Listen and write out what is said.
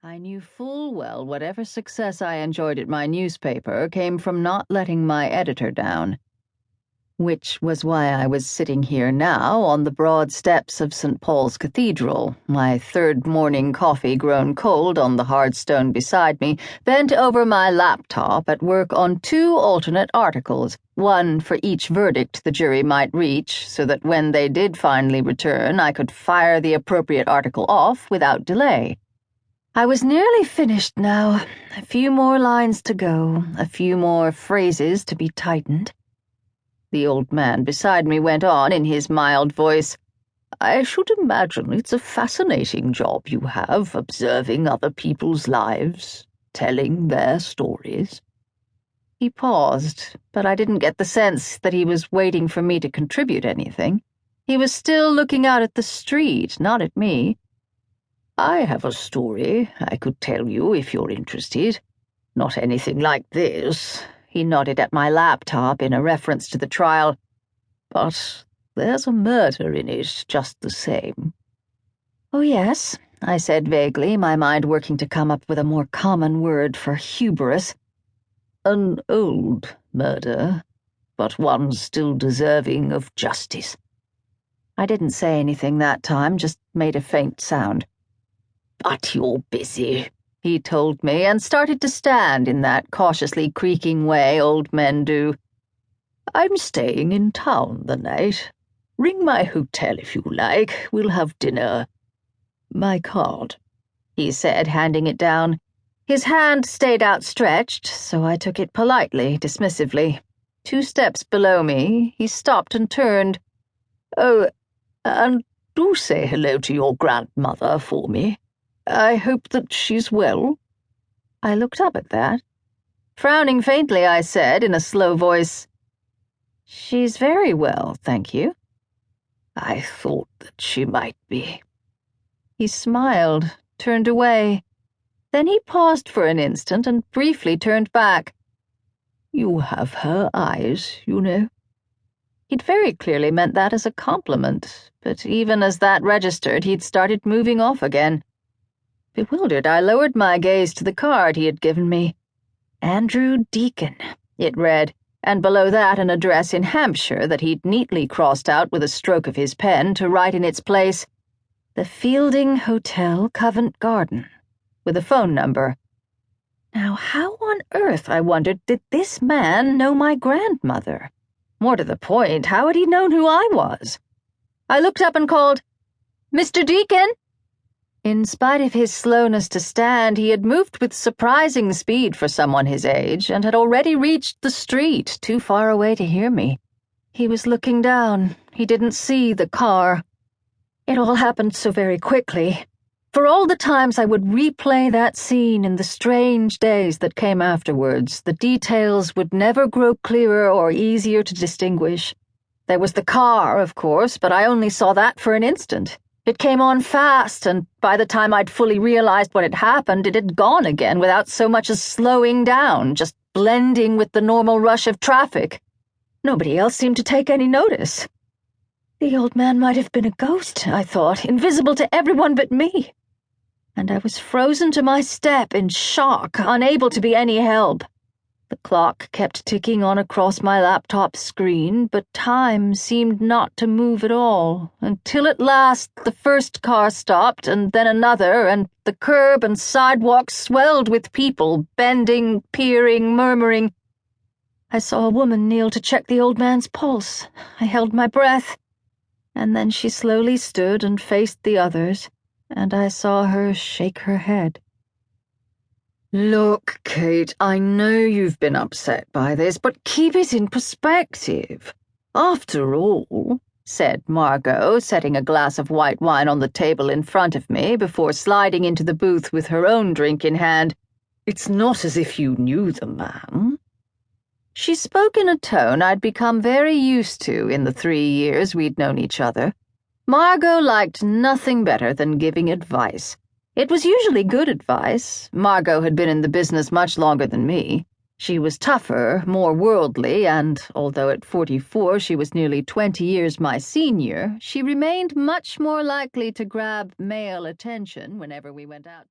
I knew full well whatever success I enjoyed at my newspaper came from not letting my editor down. Which was why I was sitting here now on the broad steps of St. Paul's Cathedral, my third morning coffee grown cold on the hard stone beside me, bent over my laptop at work on 2 alternate articles, one for each verdict the jury might reach, so that when they did finally return I could fire the appropriate article off without delay. I was nearly finished now. A few more lines to go, a few more phrases to be tightened. The old man beside me went on in his mild voice. "I should imagine it's a fascinating job you have, observing other people's lives, telling their stories." He paused, but I didn't get the sense that he was waiting for me to contribute anything. He was still looking out at the street, not at me. "I have a story I could tell you if you're interested. Not anything like this." He nodded at my laptop in a reference to the trial. "But there's a murder in it just the same." "Oh, yes," I said vaguely, my mind working to come up with a more common word for hubris. "An old murder, but one still deserving of justice." I didn't say anything that time, just made a faint sound. "But you're busy," he told me, and started to stand in that cautiously creaking way old men do. "I'm staying in town the night. Ring my hotel if you like. We'll have dinner. My card," he said, handing it down. His hand stayed outstretched, so I took it politely, dismissively. 2 steps below me, he stopped and turned. "Oh, and do say hello to your grandmother for me. I hope that she's well." I looked up at that. Frowning faintly, I said in a slow voice, "She's very well, thank you." "I thought that she might be." He smiled, turned away. Then he paused for an instant and briefly turned back. "You have her eyes, you know." He'd very clearly meant that as a compliment, but even as that registered, he'd started moving off again. Bewildered, I lowered my gaze to the card he had given me. Andrew Deacon, it read, and below that an address in Hampshire that he'd neatly crossed out with a stroke of his pen to write in its place, "The Fielding Hotel, Covent Garden," with a phone number. Now, how on earth, I wondered, did this man know my grandmother? More to the point, how had he known who I was? I looked up and called, "Mr. Deacon?" In spite of his slowness to stand, he had moved with surprising speed for someone his age, and had already reached the street, too far away to hear me. He was looking down. He didn't see the car. It all happened so very quickly. For all the times I would replay that scene in the strange days that came afterwards, the details would never grow clearer or easier to distinguish. There was the car, of course, but I only saw that for an instant. It came on fast, and by the time I'd fully realized what had happened, it had gone again without so much as slowing down, just blending with the normal rush of traffic. Nobody else seemed to take any notice. The old man might have been a ghost, I thought, invisible to everyone but me. And I was frozen to my step in shock, unable to be any help. The clock kept ticking on across my laptop screen, but time seemed not to move at all, until at last the first car stopped, and then another, and the curb and sidewalk swelled with people, bending, peering, murmuring. I saw a woman kneel to check the old man's pulse. I held my breath, and then she slowly stood and faced the others, and I saw her shake her head. "Look, Kate, I know you've been upset by this, but keep it in perspective. After all," said Margot, setting a glass of white wine on the table in front of me before sliding into the booth with her own drink in hand, "it's not as if you knew the man." She spoke in a tone I'd become very used to in the 3 years we'd known each other. Margot liked nothing better than giving advice. It was usually good advice. Margot had been in the business much longer than me. She was tougher, more worldly, and, although at 44 she was nearly 20 years my senior, she remained much more likely to grab male attention whenever we went out together.